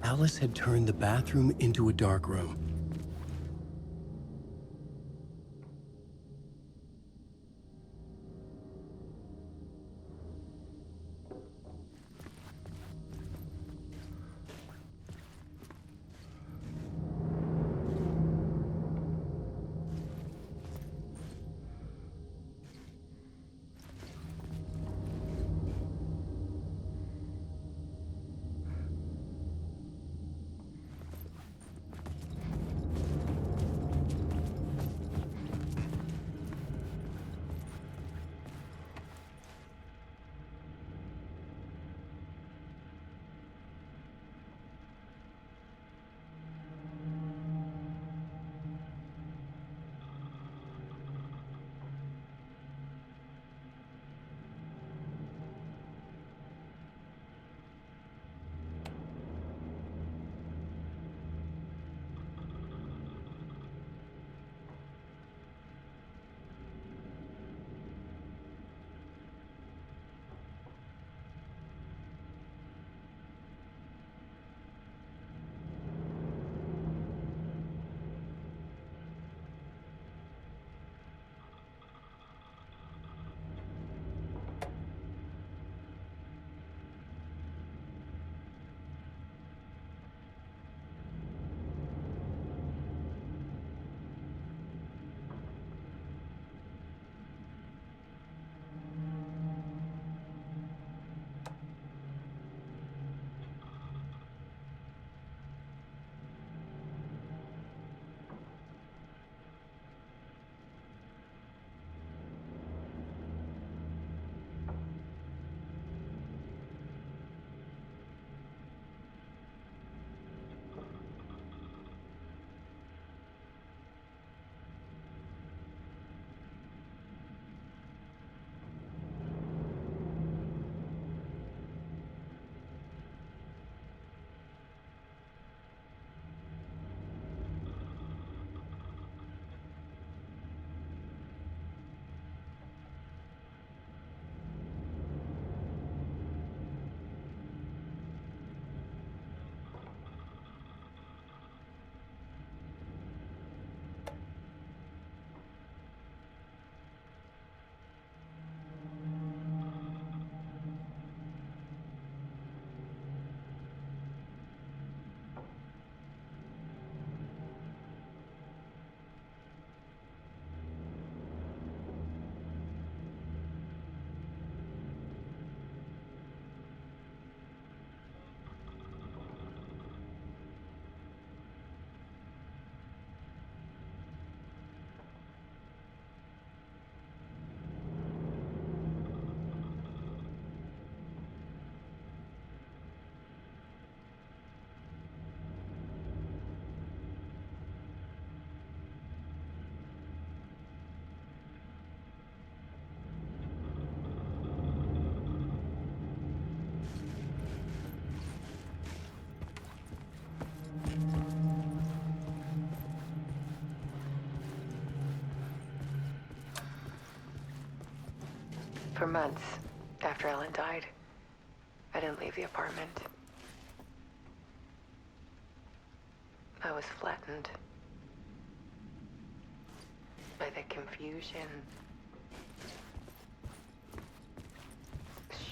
Alice had turned the bathroom into a dark room. For months after Ellen died, I didn't leave the apartment. I was flattened by the confusion,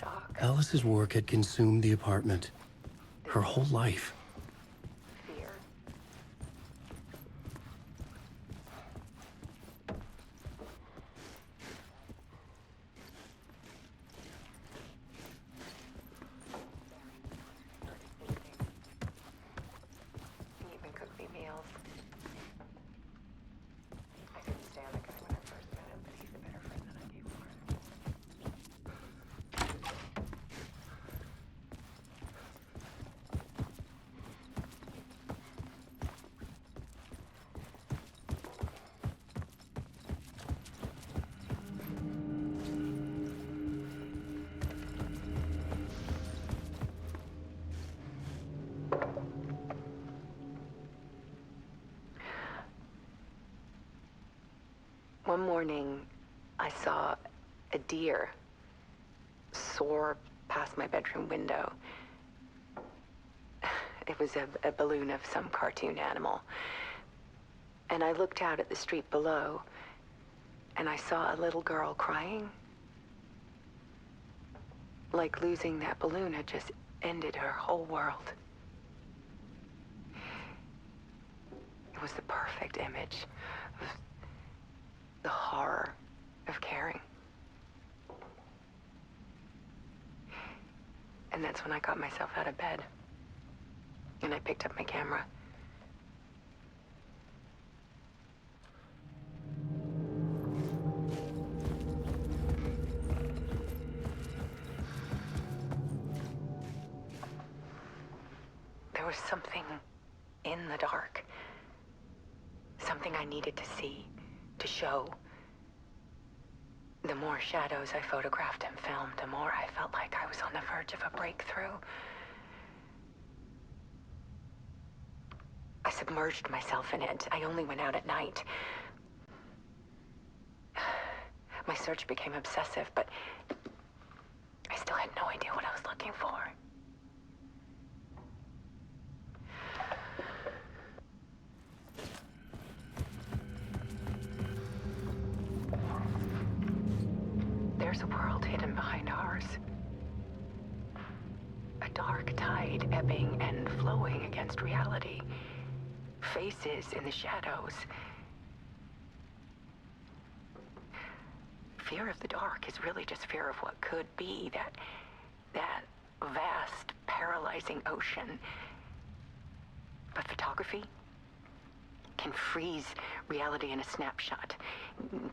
shock, Alice's work had consumed the apartment. Her whole life. fear. He even cooked me meals. I couldn't stand the guy when I first met him, but he's a better friend than I gave for him. One morning, I saw a deer soar past my bedroom window. It was a balloon of some cartoon animal. And I looked out at the street below, and I saw a little girl crying. Like losing that balloon had just ended her whole world. It was the perfect image of the horror of caring. And that's when I got myself out of bed. And I picked up my camera. There was something in the dark. Something I needed to see, to show. The more shadows I photographed and filmed, the more I felt like I was on the verge of a breakthrough. I submerged myself in it. I only went out at night. My search became obsessive, but I still had no idea what I was looking for. There's a world hidden behind ours. A dark tide ebbing and flowing against reality. Faces in the shadows. Fear of the dark is really just fear of what could be, that vast, paralyzing ocean. But photography can freeze reality in a snapshot,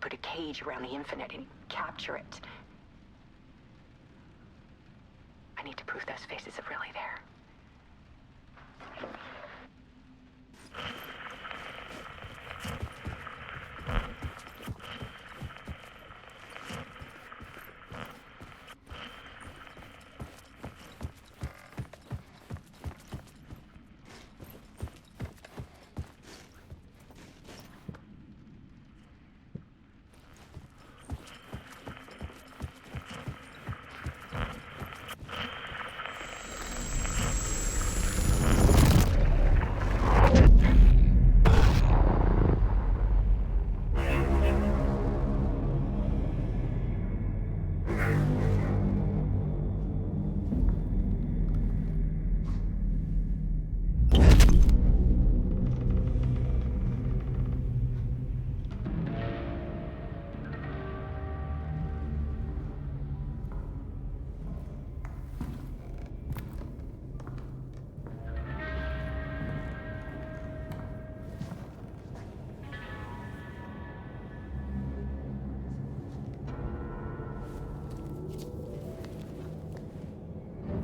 put a cage around the infinite and capture it. I need to prove those faces are really there.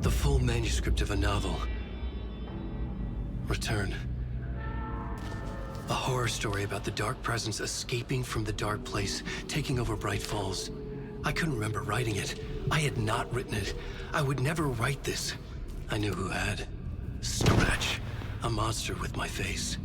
The full manuscript of a novel. Return. A horror story about the dark presence escaping from the dark place, taking over Bright Falls. I couldn't remember writing it. I had not written it. I would never write this. I knew who had. Scratch. A monster with my face.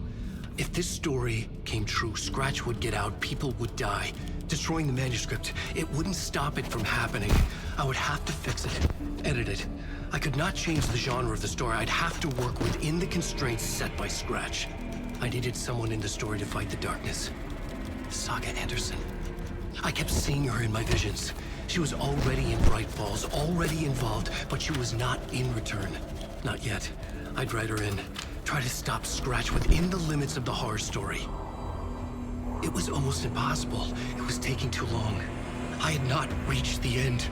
If this story came true, Scratch would get out, people would die. Destroying the manuscript, it wouldn't stop it from happening. I would have to fix it, edit it. I could not change the genre of the story. I'd have to work within the constraints set by Scratch. I needed someone in the story to fight the darkness. Saga Anderson. I kept seeing her in my visions. She was already in Bright Falls, already involved, but she was not in Return. Not yet. I'd write her in. Try to stop Scratch within the limits of the horror story. It was almost impossible. It was taking too long. I had not reached the end.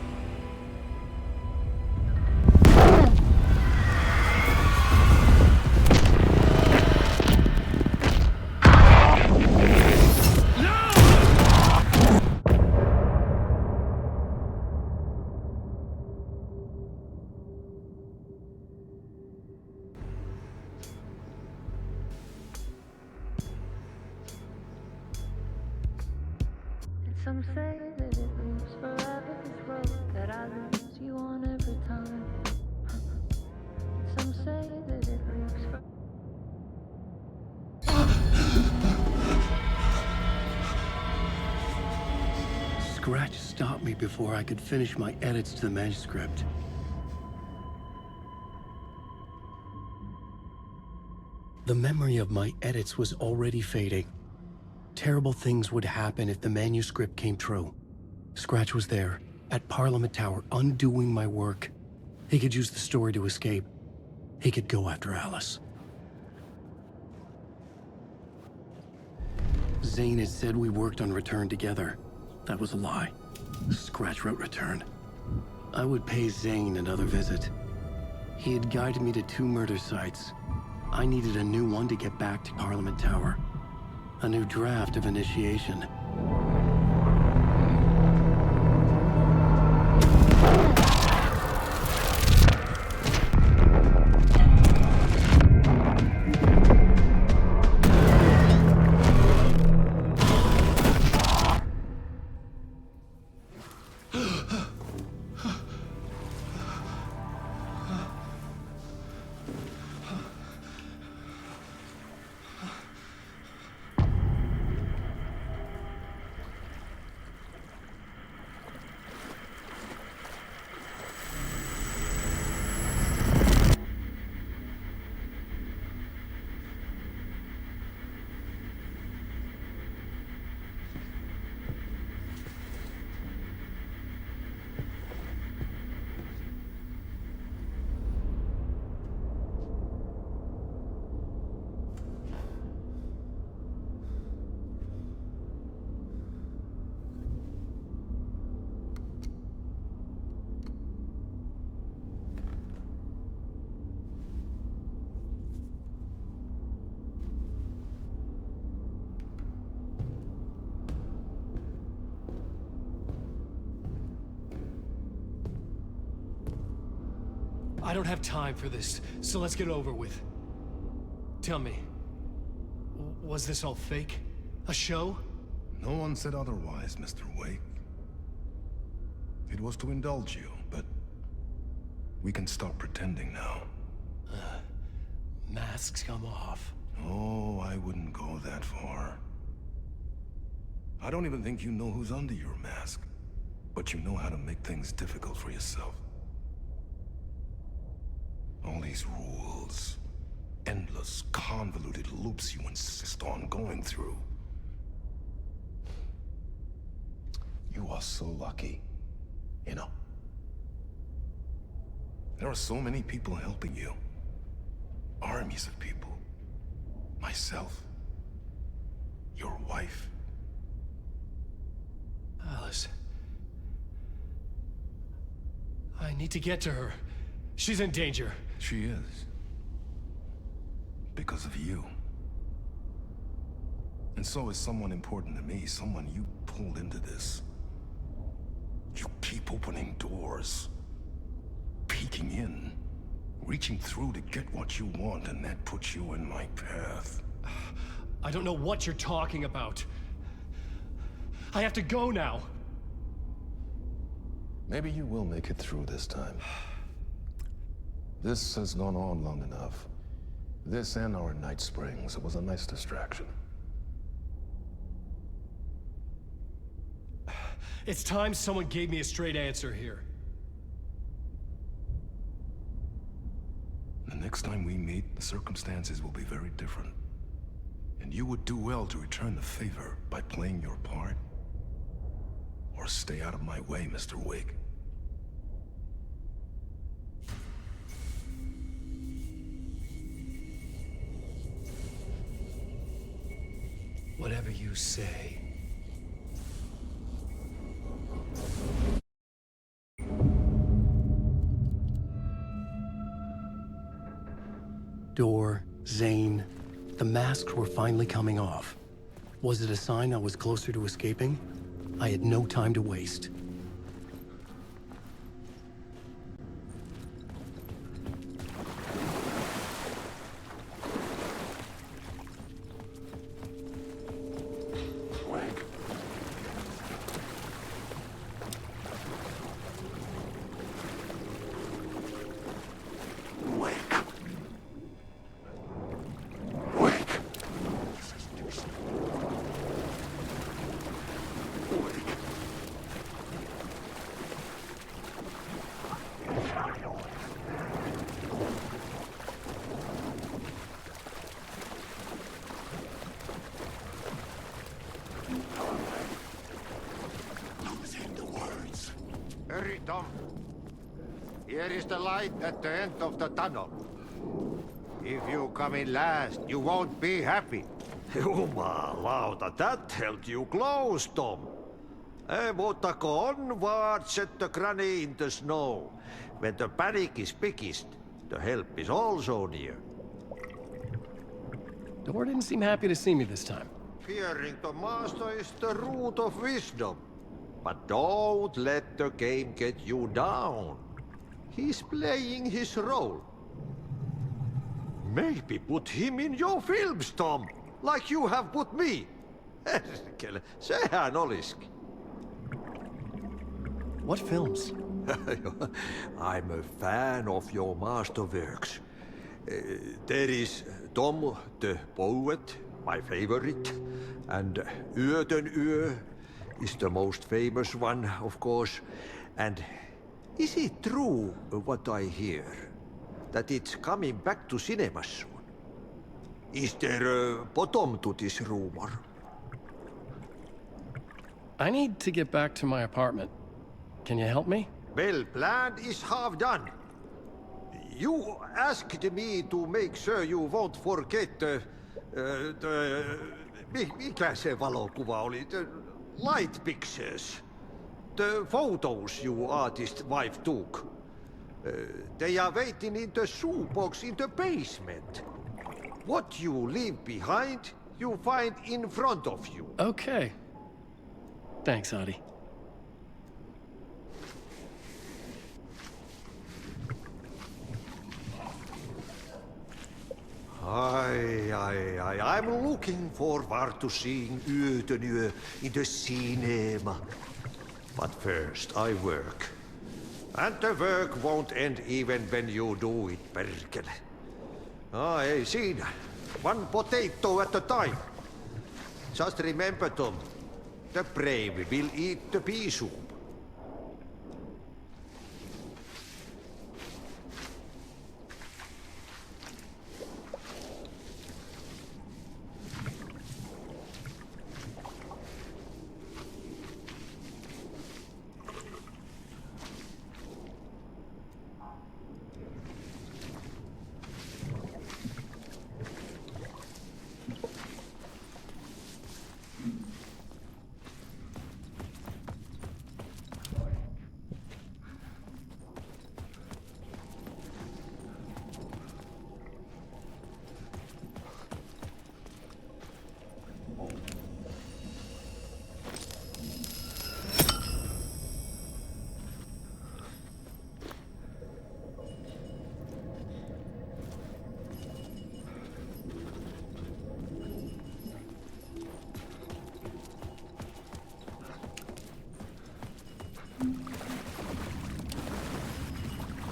Some say that it moves forever, this road that I lose you on every time. Some say that it moves forever. Scratch stopped me before I could finish my edits to the manuscript. The memory of my edits was already fading. Terrible things would happen if the manuscript came true. Scratch was there, at Parliament Tower, undoing my work. He could use the story to escape. He could go after Alice. Zane had said we worked on Return together. That was a lie. Scratch wrote Return. I would pay Zane another visit. He had guided me to 2 murder sites. I needed a new one to get back to Parliament Tower. A new draft of Initiation. I don't have time for this, so let's get it over with. Tell me, was this all fake? A show? No one said otherwise, Mr. Wake. It was to indulge you, but we can stop pretending now. Masks come off. Oh, I wouldn't go that far. I don't even think you know who's under your mask, but you know how to make things difficult for yourself. All these rules, endless, convoluted loops you insist on going through. You are so lucky, you know. There are so many people helping you. Armies of people. Myself. Your wife. Alice. I need to get to her. She's in danger. She is. Because of you. And so is someone important to me, someone you pulled into this. You keep opening doors. Peeking in. Reaching through to get what you want, and that puts you in my path. I don't know what you're talking about. I have to go now. Maybe you will make it through this time. This has gone on long enough. This and our Night Springs. It was a nice distraction. It's time someone gave me a straight answer here. The next time we meet, the circumstances will be very different. And you would do well to return the favor by playing your part. Or stay out of my way, Mr. Wake. Whatever you say. Door, Zane, the masks were finally coming off. Was it a sign I was closer to escaping? I had no time to waste. Tom. Here is the light at the end of the tunnel. If you come in last, you won't be happy. Jumalauta, that held you close, Tom. Mutta onward, said the granny in the snow. When the panic is biggest, the help is also near. Door didn't seem happy to see me this time. Fearing the master is the root of wisdom. But don't let the game get you down. He's playing his role. Maybe put him in your films, Tom, like you have put me. Herkele, sehän olisikin. What films? I'm a fan of your masterworks. There is Tom the Poet, my favorite, and Yöten Yö is the most famous one, of course. And is it true what I hear, that it's coming back to cinemas soon? Is there a bottom to this rumor? I need to get back to my apartment. Can you help me? Well, plan is half done. You asked me to make sure you won't forget mikä se valokuva oli? The light pictures. The photos you artist wife took. They are waiting in the shoebox in the basement. What you leave behind, you find in front of you. Okay. Thanks, Adi. I'm looking forward to seeing Yöten Yö in the cinema. But first, I work. And the work won't end even when you do it, perkele. Ei siinä. One potato at a time. Just remember, Tom, the brave will eat the pea soup.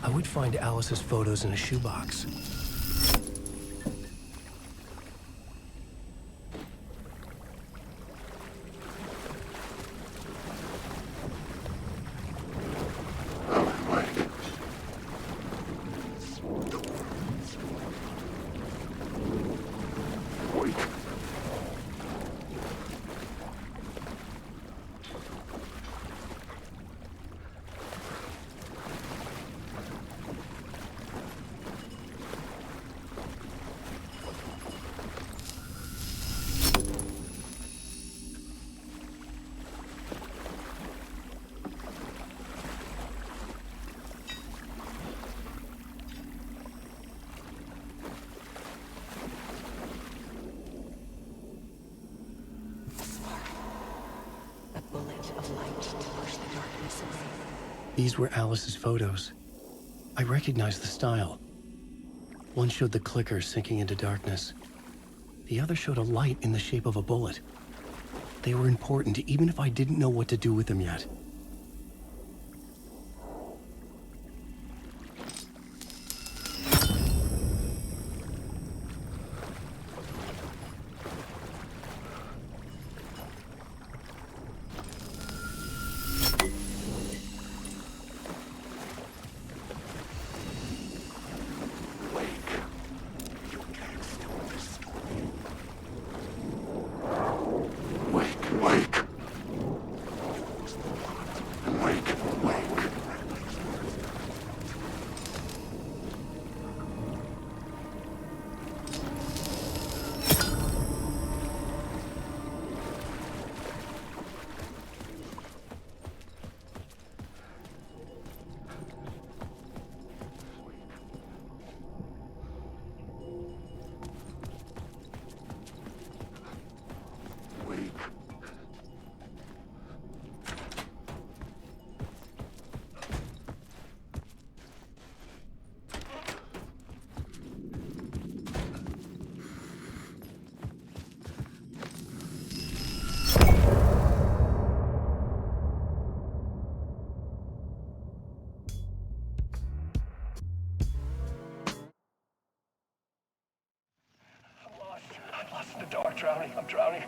I would find Alice's photos in a shoebox. These were Alice's photos. I recognized the style. One showed the clicker sinking into darkness. The other showed a light in the shape of a bullet. They were important, even if I didn't know what to do with them yet. I'm drowning.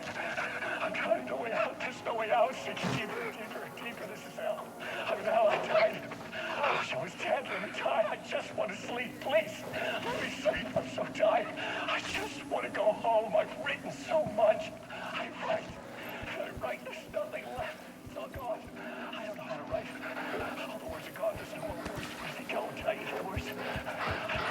I'm drowning. No way out. There's no way out. It's deeper, deeper, deeper. This is hell. I'm in hell. I'm tired. I wish I was dead. Let me die. I just want to sleep. Please. Let me sleep. I'm so tired. I just want to go home. I've written so much. I write. There's nothing left. It's all gone. I don't know how to write. All the words are gone. There's no more words. Where did they go? Did I hear the words? I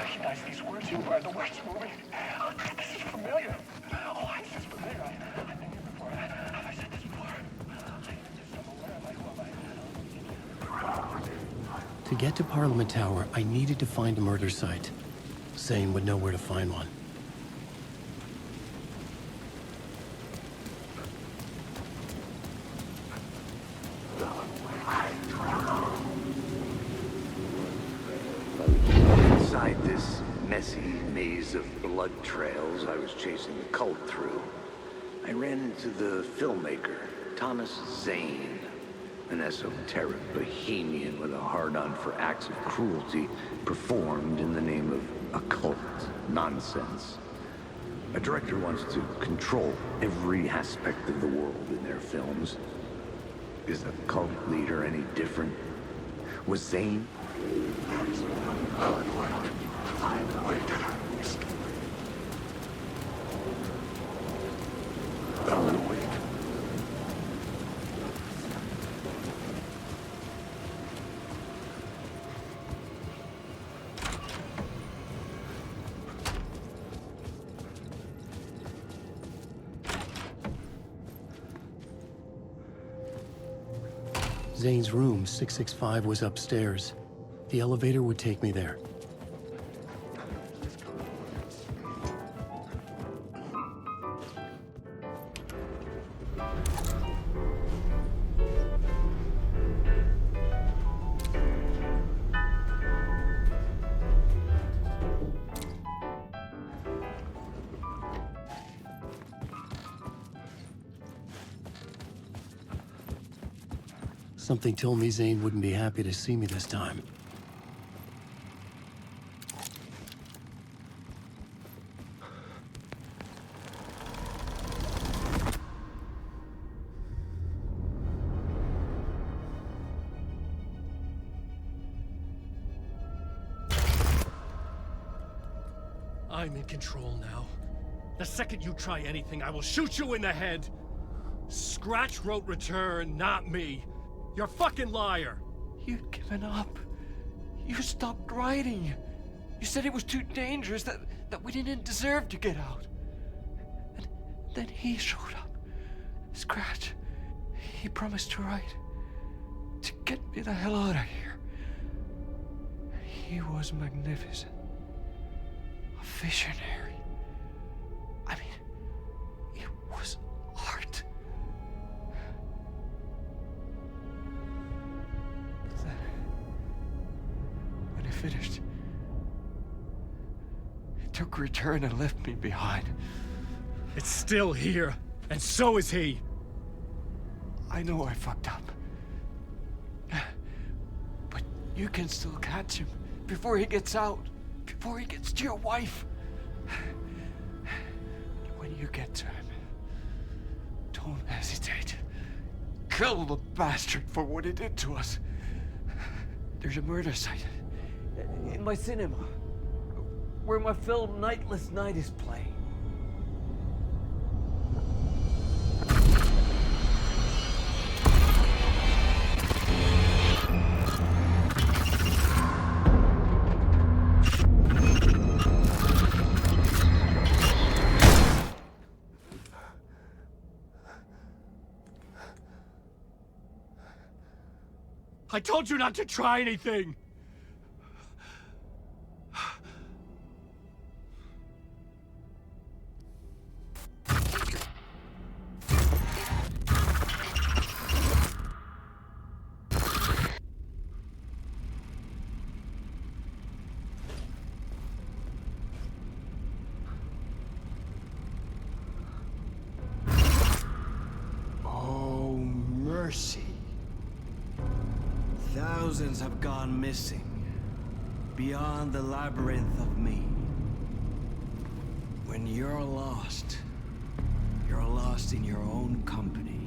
recognize these words. Who are the words moving? Oh, this is familiar. Oh, this is familiar. I've been here before. Have I said this before? I just don't know where am I? Who am I? To get to Parliament Tower, I needed to find a murder site. Zane would know where to find one. Inside this messy maze of blood trails I was chasing the cult through, I ran into the filmmaker, Thomas Zane, an esoteric bohemian with a hard-on for acts of cruelty performed in the name of occult nonsense. A director wants to control every aspect of the world in their films. Is a cult leader any different? Was Zane? Zane's room, 665, was upstairs. The elevator would take me there. Something told me Zane wouldn't be happy to see me this time. I'm in control now. The second you try anything, I will shoot you in the head. Scratch wrote return, not me. You're a fucking liar. You'd given up. You stopped writing. You said it was too dangerous, that we didn't deserve to get out. And then he showed up. Scratch. He promised to write. To get me the hell out of here. He was magnificent. A visionary. I mean, it was art. Then, when he finished, he took a return and left me behind. It's still here, and so is he. I know I fucked up. But you can still catch him before he gets out. Before he gets to your wife. When you get to him, don't hesitate. Kill the bastard for what he did to us. There's a murder site in my cinema where my film Nightless Night is playing. I told you not to try anything! Oh, mercy. Thousands have gone missing, beyond the labyrinth of me. When you're lost, You're lost in your own company.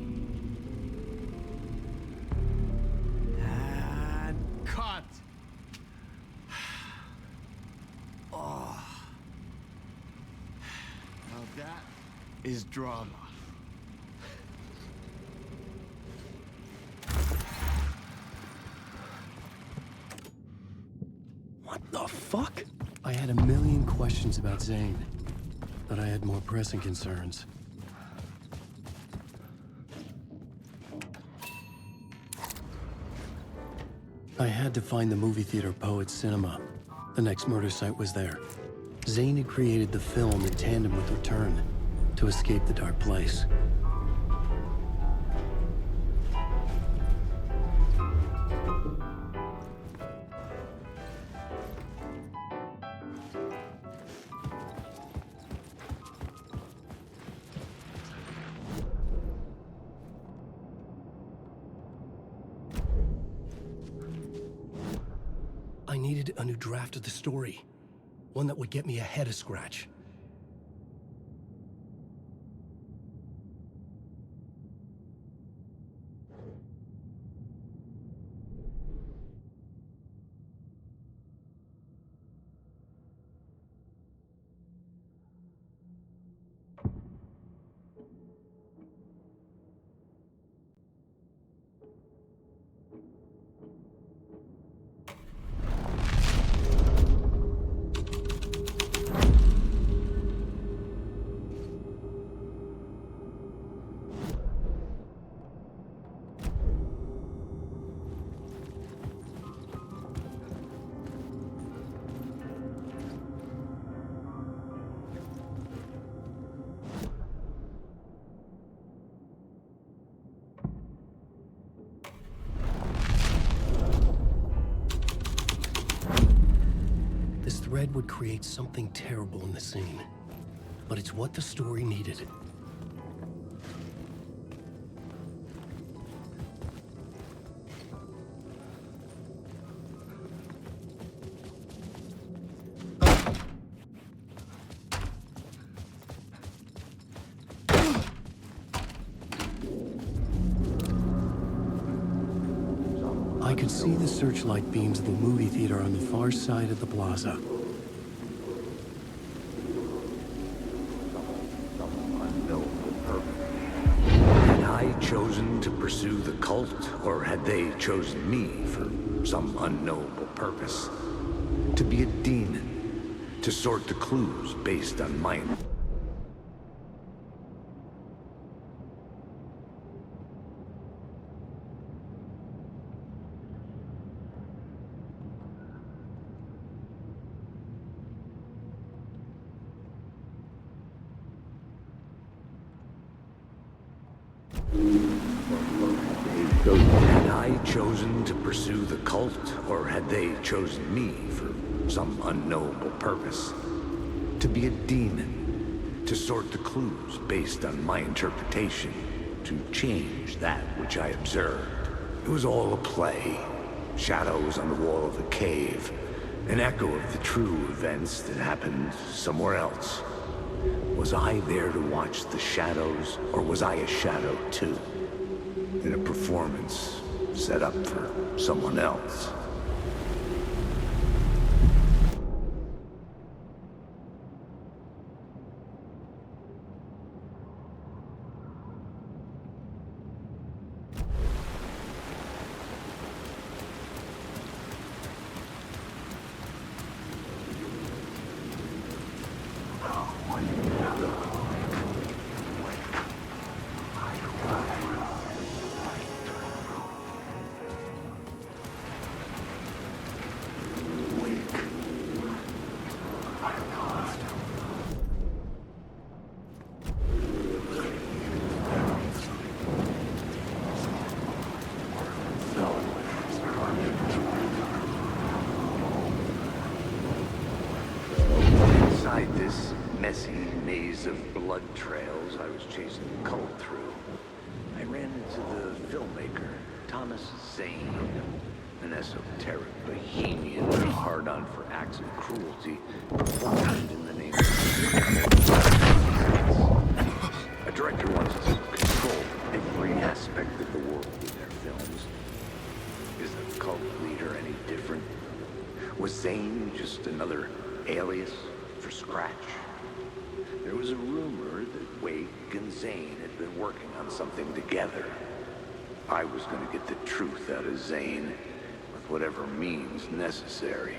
And cut! Oh. Now that is drama. What the fuck? I had a million questions about Zane, but I had more pressing concerns. I had to find the movie theater Poet Cinema. The next murder site was there. Zane had created the film in tandem with Return to escape the dark place. I needed a new draft of the story. One that would get me ahead of scratch. This thread would create something terrible in the scene, but it's what the story needed. I could see the searchlight beams of the movie theater on the far side of the plaza. Had I chosen to pursue the cult, or had they chosen me for some unknowable purpose? To be a demon, to sort the clues based on my... Had I chosen to pursue the cult, or had they chosen me for some unknowable purpose? To be a demon, to sort the clues based on my interpretation, to change that which I observed. It was all a play. Shadows on the wall of the cave, an echo of the true events that happened somewhere else. Was I there to watch the shadows, or was I a shadow too? In a performance set up for someone else. Inside this messy maze of blood trails I was chasing the cult through, I ran into the filmmaker, Thomas Zane, an esoteric bohemian with a hard-on for acts of cruelty performed in the name of... A director Was Zane just another alias for Scratch? There was a rumor that Wake and Zane had been working on something together. I was going to get the truth out of Zane with whatever means necessary.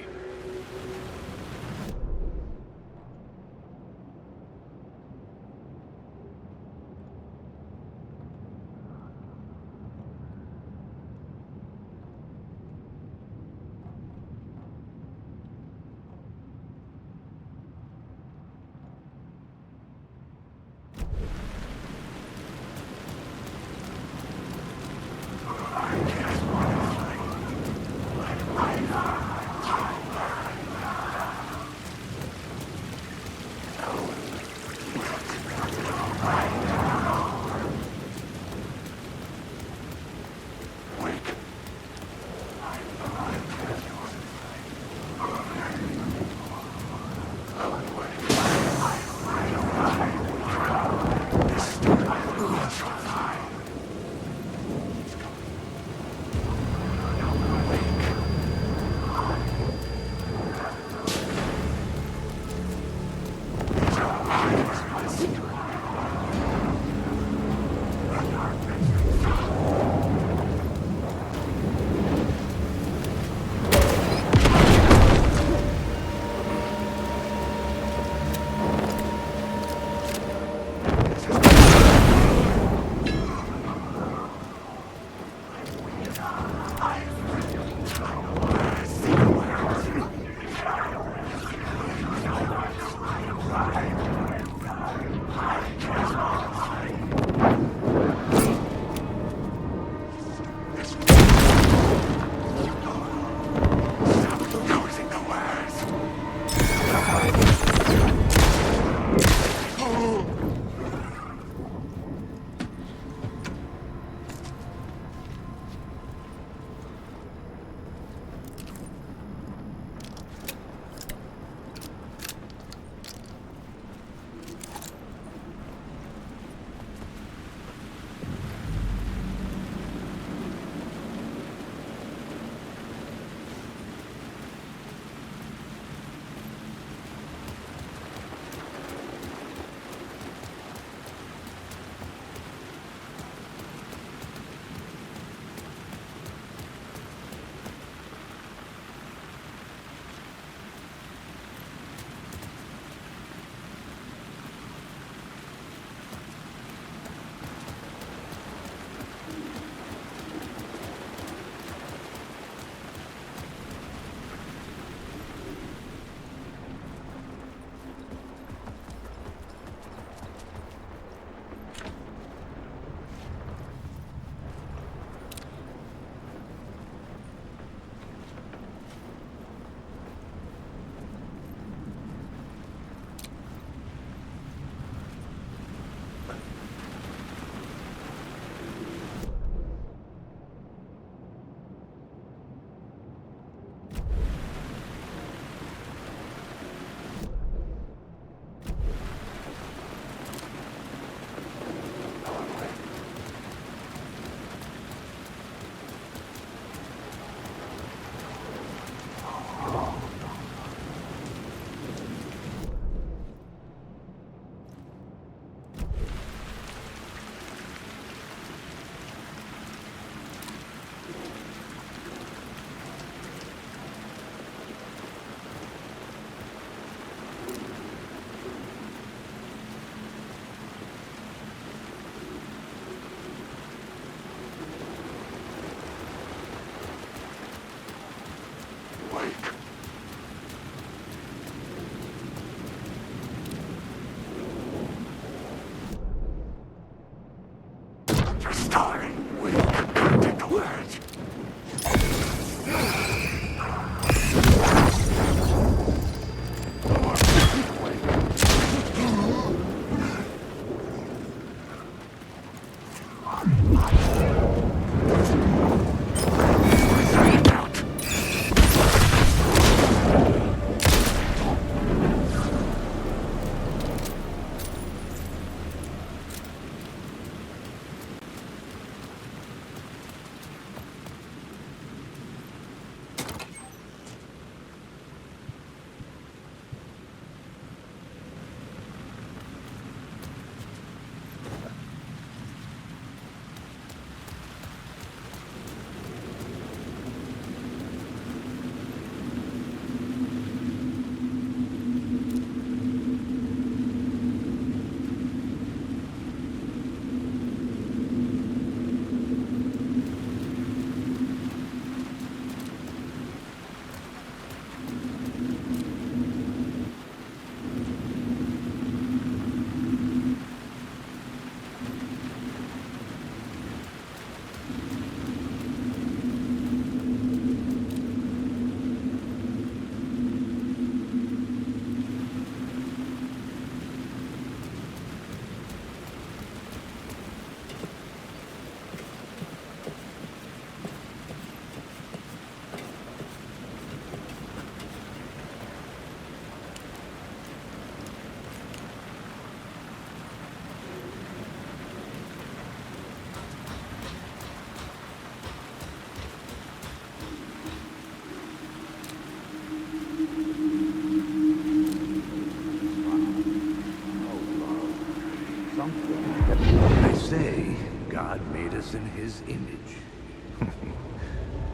us in his image.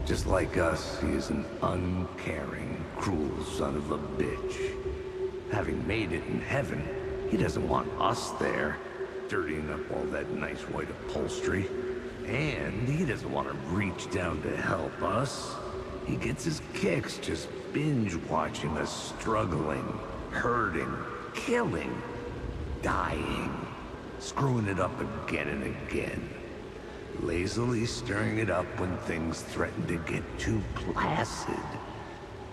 Just like us, he is an uncaring, cruel son of a bitch. Having made it in heaven, he doesn't want us there, dirtying up all that nice white upholstery. And he doesn't want to reach down to help us. He gets his kicks just binge-watching us struggling, hurting, killing, dying, screwing it up again and again. Lazily stirring it up when things threaten to get too placid.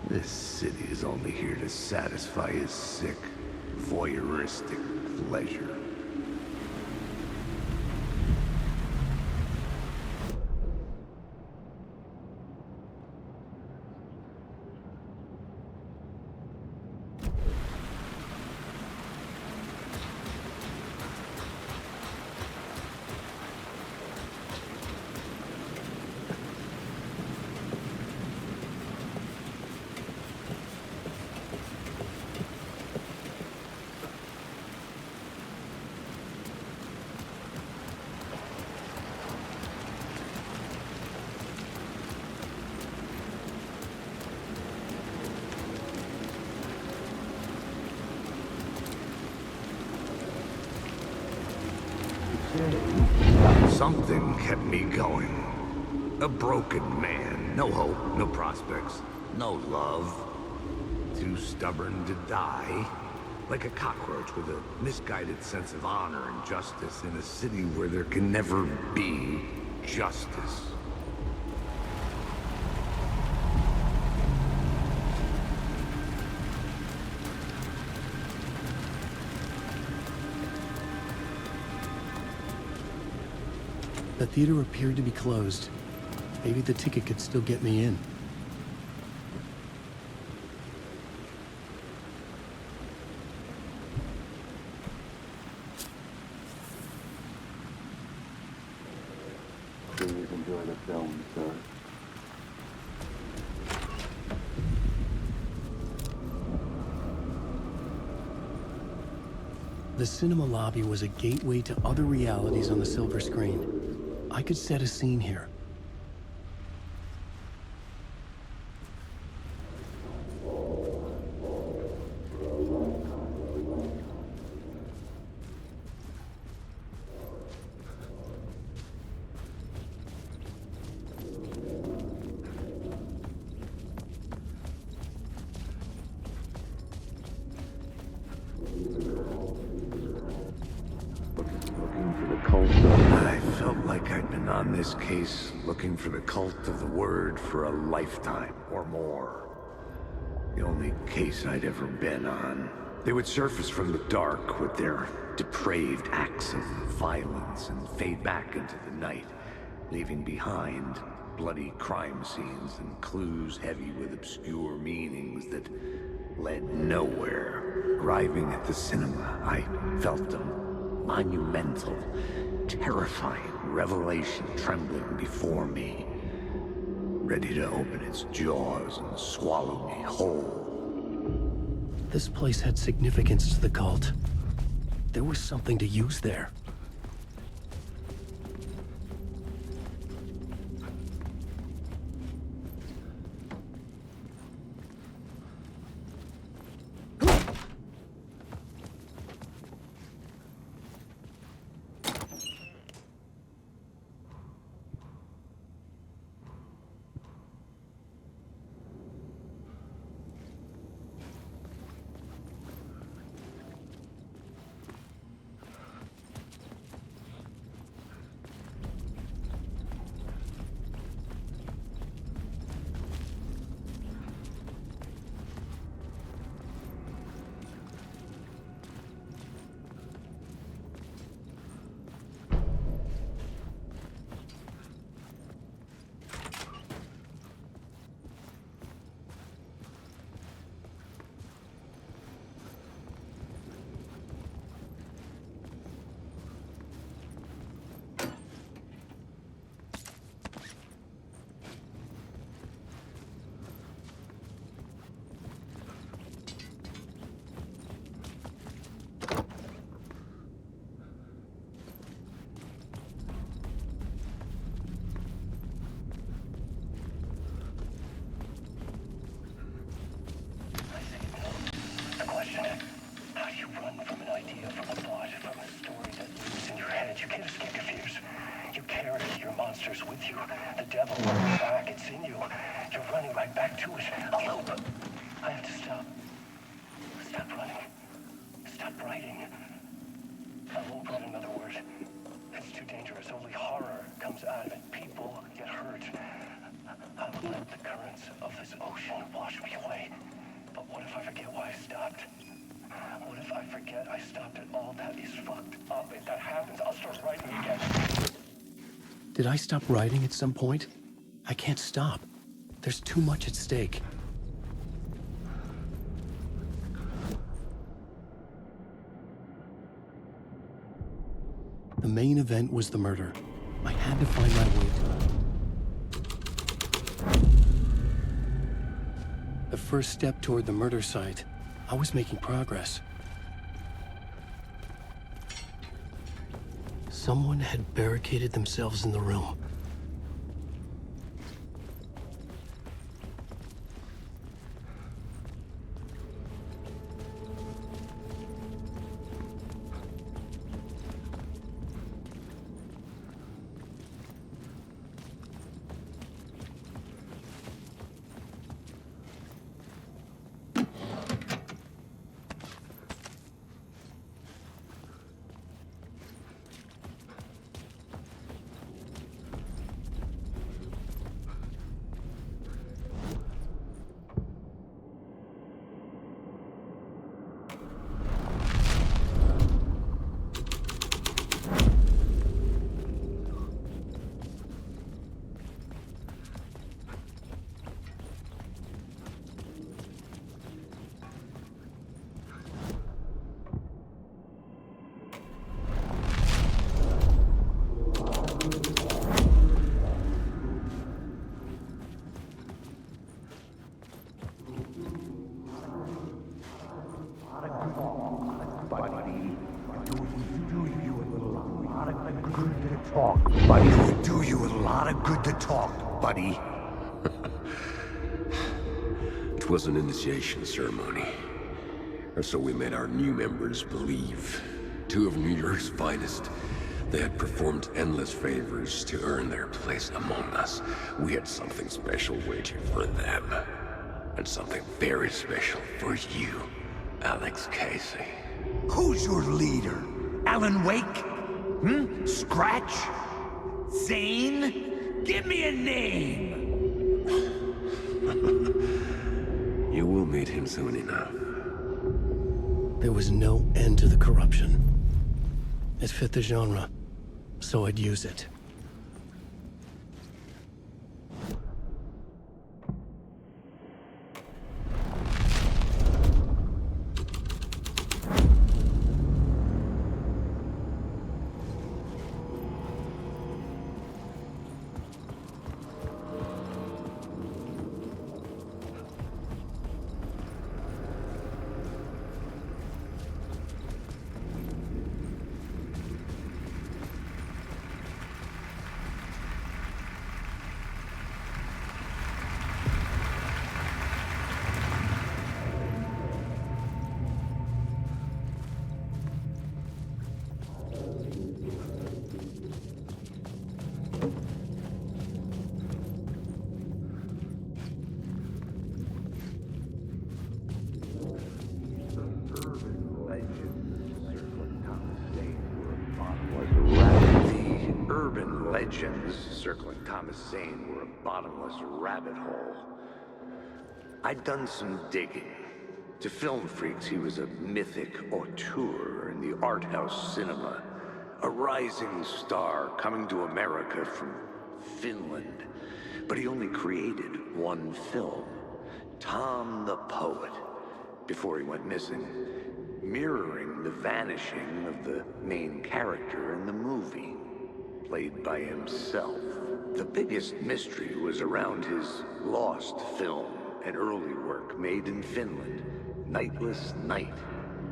This city is only here to satisfy his sick, voyeuristic pleasure. Something kept me going. A broken man. No hope, no prospects, no love. Too stubborn to die. Like a cockroach with a misguided sense of honor and justice in a city where there can never be justice. The theater appeared to be closed. Maybe the ticket could still get me in. Please enjoy the film, sir. The cinema lobby was a gateway to other realities on the silver screen. I could set a scene here. I felt like I'd been on this case looking for the cult of the word for a lifetime or more. The only case I'd ever been on. They would surface from the dark with their depraved acts of violence and fade back into the night, leaving behind bloody crime scenes and clues heavy with obscure meanings that led nowhere. Arriving at the cinema, I felt a monumental, terrifying revelation trembling before me, ready to open its jaws and swallow me whole. This place had significance to the cult. There was something to use there. do it. A little bit. I have to stop. Stop running. Stop writing. I won't write another word. It's too dangerous. Only horror comes out of it. People get hurt. I will let the currents of this ocean wash me away. But what if I forget why I stopped? What if I forget I stopped at all? That is fucked up. If that happens, I'll start writing again. Did I stop writing at some point? I can't stop. There's too much at stake. The main event was the murder. I had to find my way to it. The first step toward the murder site, I was making progress. Someone had barricaded themselves in the room. Buddy, we do you a lot of good to talk, buddy. It was an initiation ceremony. Or so we made our new members believe. Two of New York's finest. They had performed endless favors to earn their place among us. We had something special waiting for them. And something very special for you, Alex Casey. Who's your leader? Alan Wake? Scratch? Zane? Give me a name! You will meet him soon enough. There was no end to the corruption. It fit the genre, so I'd use it. Legends circling Thomas Zane were a bottomless rabbit hole. I'd done some digging. To film freaks, he was a mythic auteur in the art house cinema. A rising star coming to America from Finland. But he only created one film, Tom the Poet, before he went missing, mirroring the vanishing of the main character in the movie. Played by himself. The biggest mystery was around his lost film, an early work made in Finland, Nightless Night,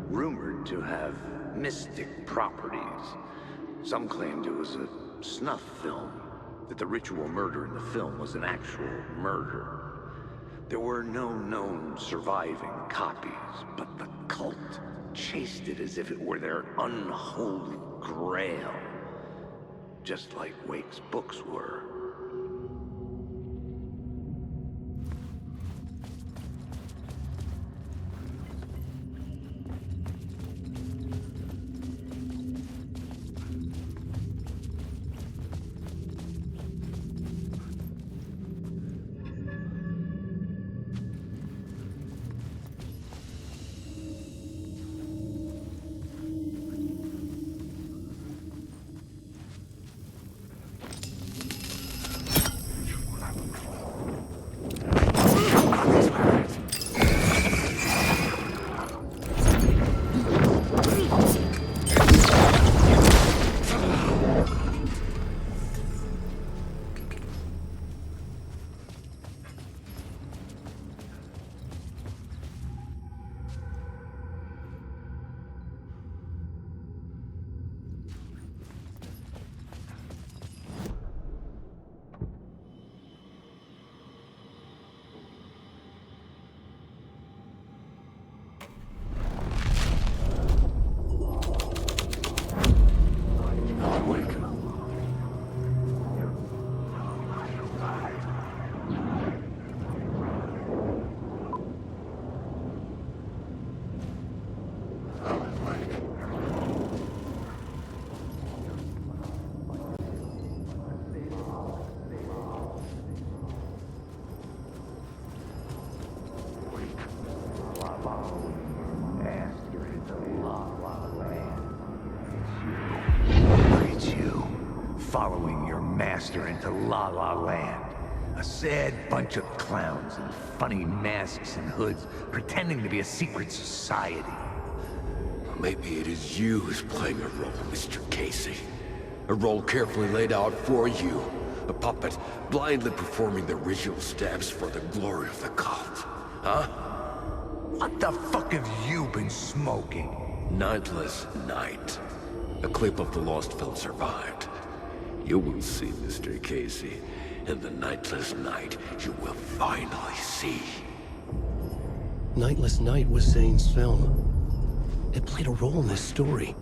rumored to have mystic properties. Some claimed it was a snuff film, that the ritual murder in the film was an actual murder. There were no known surviving copies, but the cult chased it as if it were their unholy grail. Just like Wake's books were. following your master into La La Land. A sad bunch of clowns in funny masks and hoods pretending to be a secret society. Maybe it is you who's playing a role, Mr. Casey. A role carefully laid out for you. A puppet blindly performing the ritual steps for the glory of the cult. Huh? What the fuck have you been smoking? Nightless Night. A clip of the lost film survived. You will see, Mr. Casey. In the Nightless Night, you will finally see. Nightless Night was Zane's film. It played a role in this story.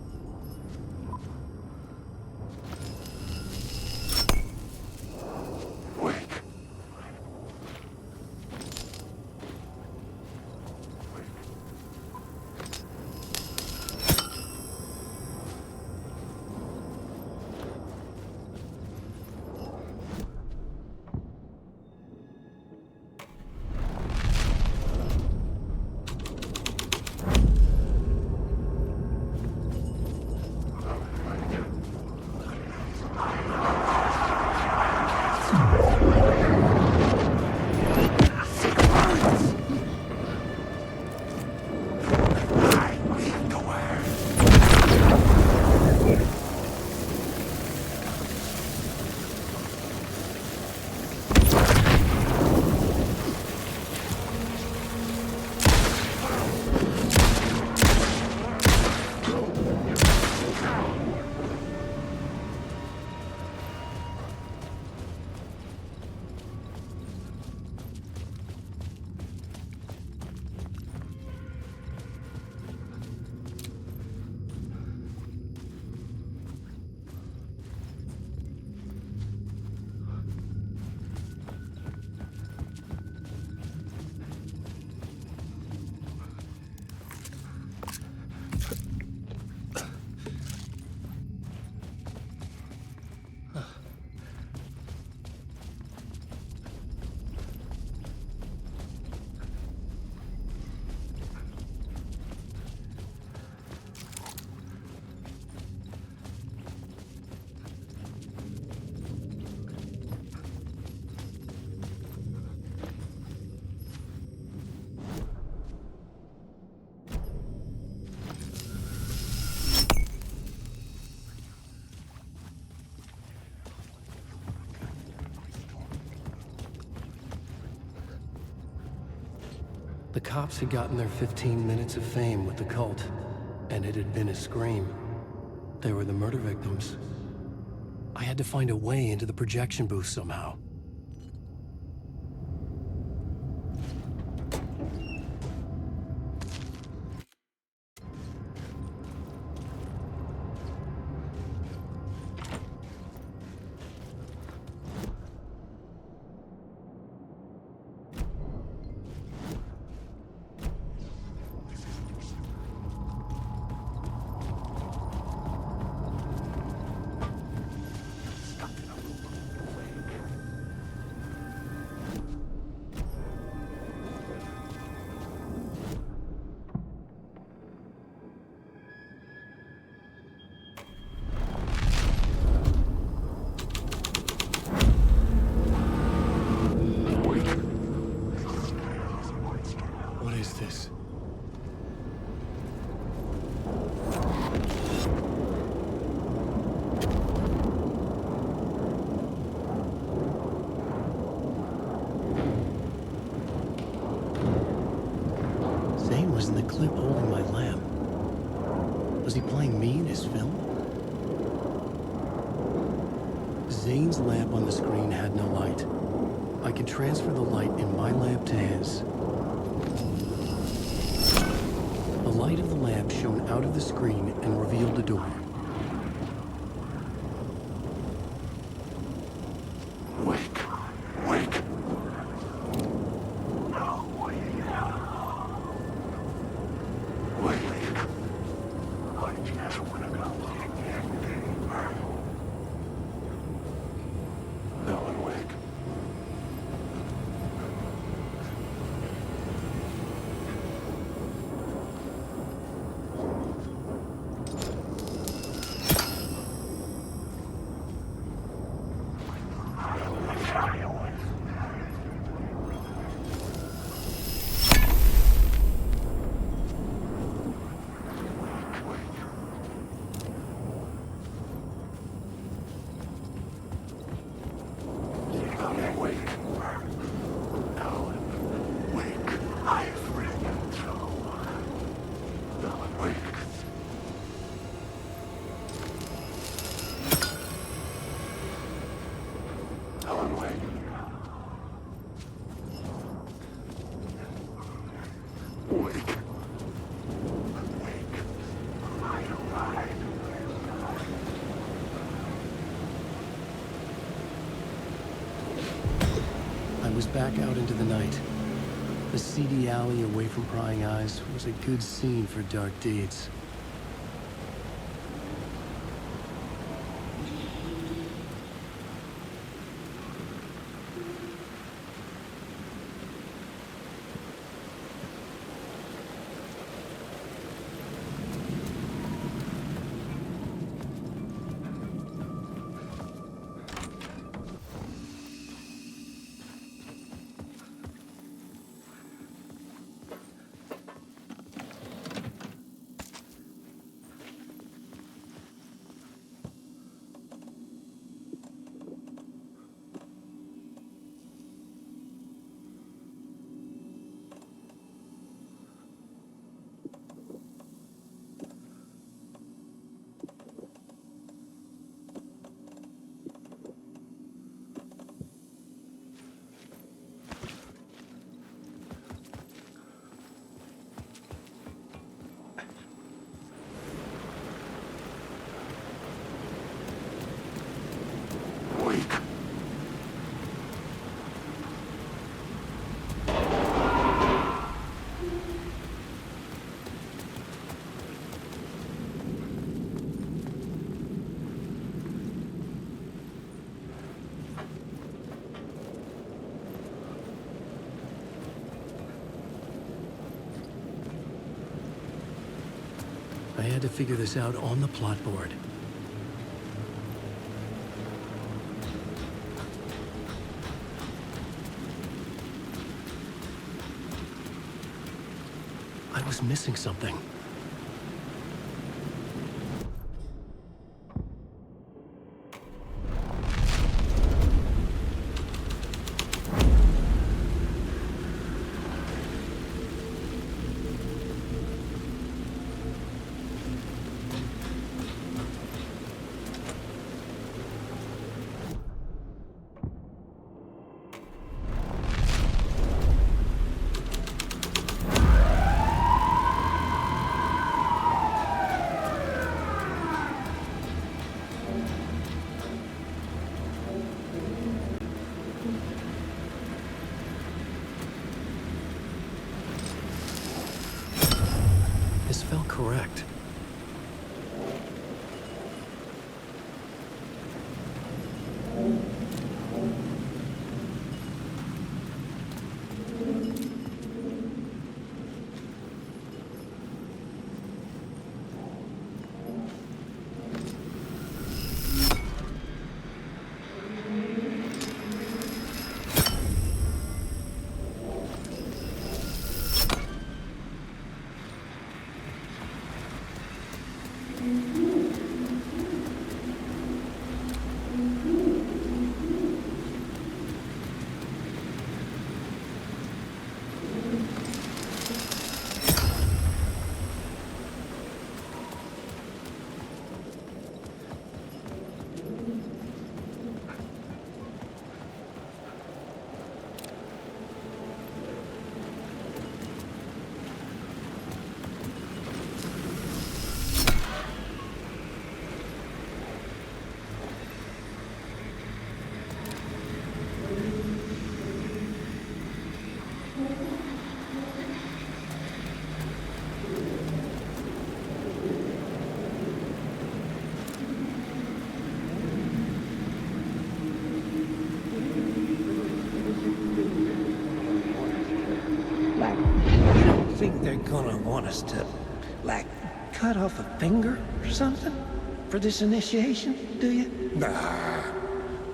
The cops had gotten their 15 minutes of fame with the cult, and it had been a scream. They were the murder victims. I had to find a way into the projection booth somehow. Was in the clip holding my lamp. Was he playing me in his film? Zane's lamp on the screen had no light. I could transfer the light in my lamp to his. The light of the lamp shone out of the screen and revealed a door. back out into the night. The seedy alley away from prying eyes was a good scene for dark deeds. I had to figure this out on the plot board. I was missing something. This felt correct. Think they're gonna want us to, like, cut off a finger or something for this initiation, do you? Nah,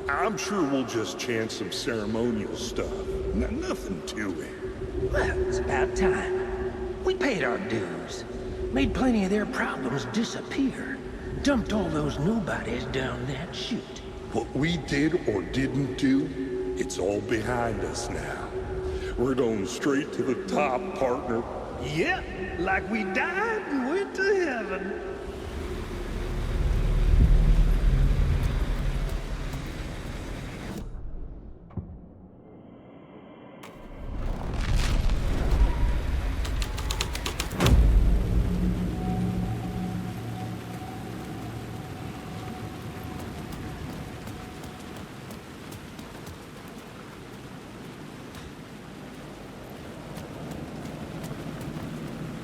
I'm sure we'll just chant some ceremonial stuff. Nothing to it. Well, it's about time. We paid our dues, made plenty of their problems disappear, dumped all those nobodies down that chute. What we did or didn't do, it's all behind us now. We're going straight to the top, partner. Yep, like we died and went to heaven.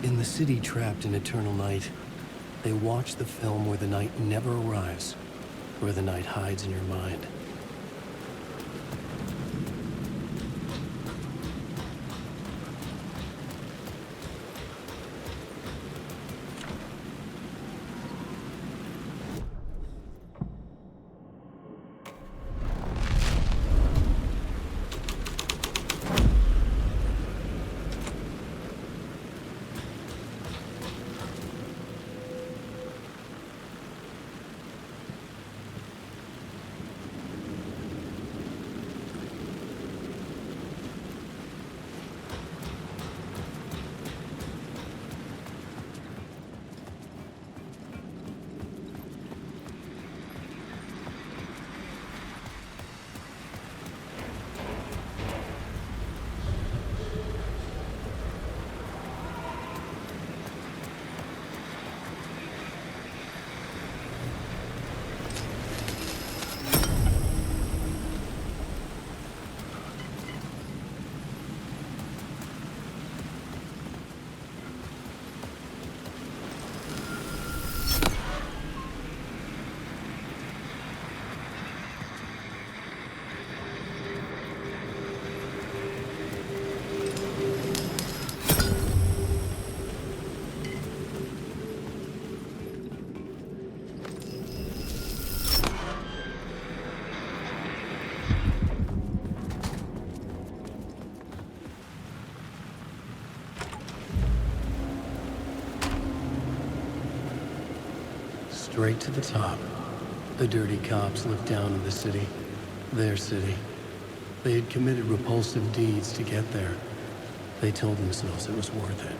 In the city trapped in eternal night, they watch the film where the night never arrives, where the night hides in your mind. Straight to the top. The dirty cops looked down on the city. Their city. They had committed repulsive deeds to get there. They told themselves it was worth it.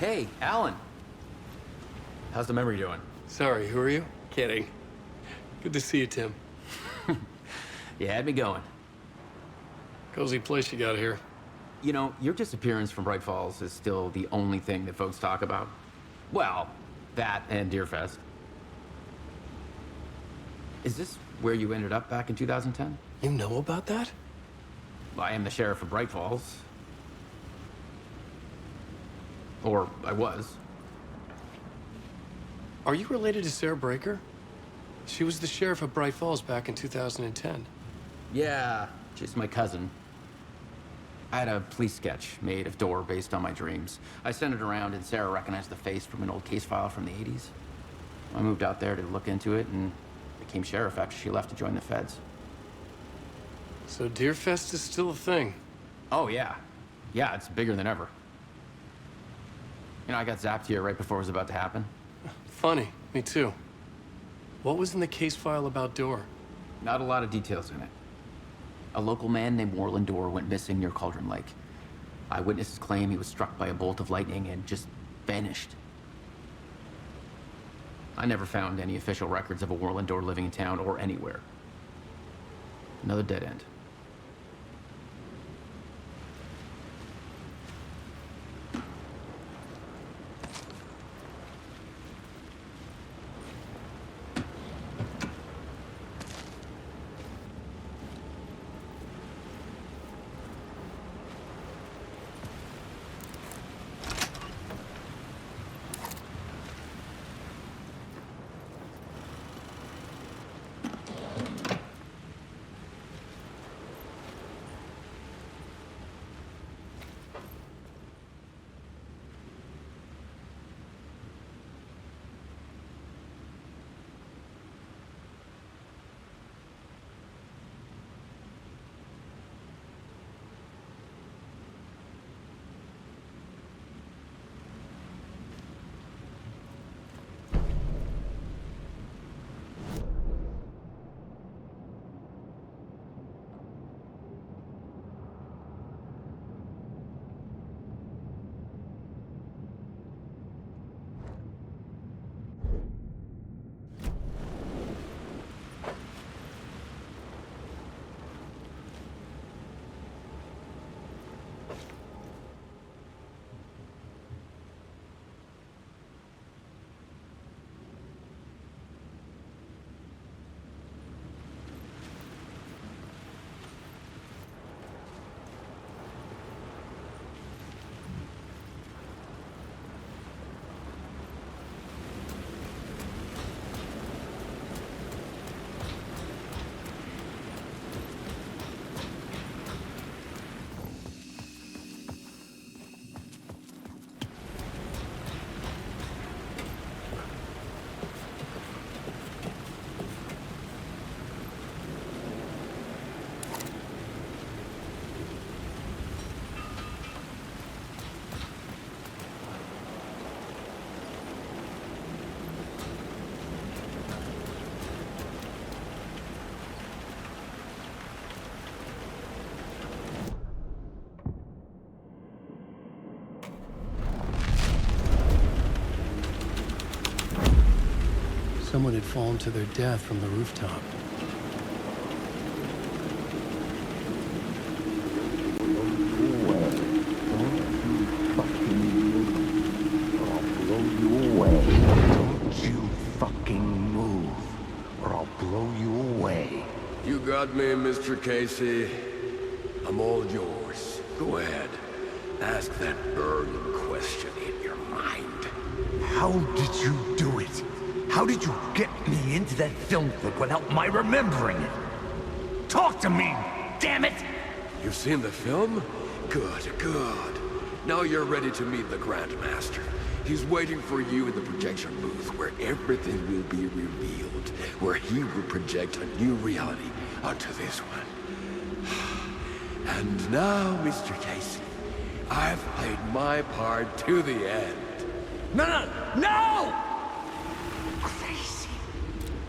Hey, Alan. How's the memory doing? Sorry, who are you? Kidding. Good to see you, Tim. You had me going. Cozy place you got here. You know, your disappearance from Bright Falls is still the only thing that folks talk about. Well, that and Deerfest. Is this where you ended up back in 2010? You know about that? I am the sheriff of Bright Falls. Or I was. Are you related to Sarah Breaker? She was the sheriff of Bright Falls back in 2010. Yeah, she's my cousin. I had a police sketch made of Door based on my dreams. I sent it around and Sarah recognized the face from an old case file from the 80s. I moved out there to look into it and became sheriff after she left to join the feds. So Deerfest is still a thing? Oh, yeah. Yeah, it's bigger than ever. You know, I got zapped here right before it was about to happen. Funny, me too. What was in the case file about Door? Not a lot of details in it. A local man named Warland Door went missing near Cauldron Lake. Eyewitnesses claim he was struck by a bolt of lightning and just vanished. I never found any official records of a Warland Door living in town or anywhere. Another dead end. Someone had fallen to their death from the rooftop. Don't you fucking move, or I'll blow you away. You got me, Mr. Casey. I'm all yours. Go ahead. Ask that burning question in your mind. How did you do it? How did you get me into that film clip without my remembering it? Talk to me, damn it! You've seen the film? Good, good. Now you're ready to meet the Grandmaster. He's waiting for you in the projection booth where everything will be revealed, where he will project a new reality onto this one. And now, Mr. Casey, I've played my part to the end. No! Crazy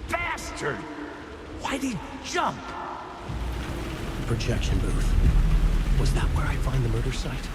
bastard! Why'd he jump? Projection booth. Was that where I find the murder site?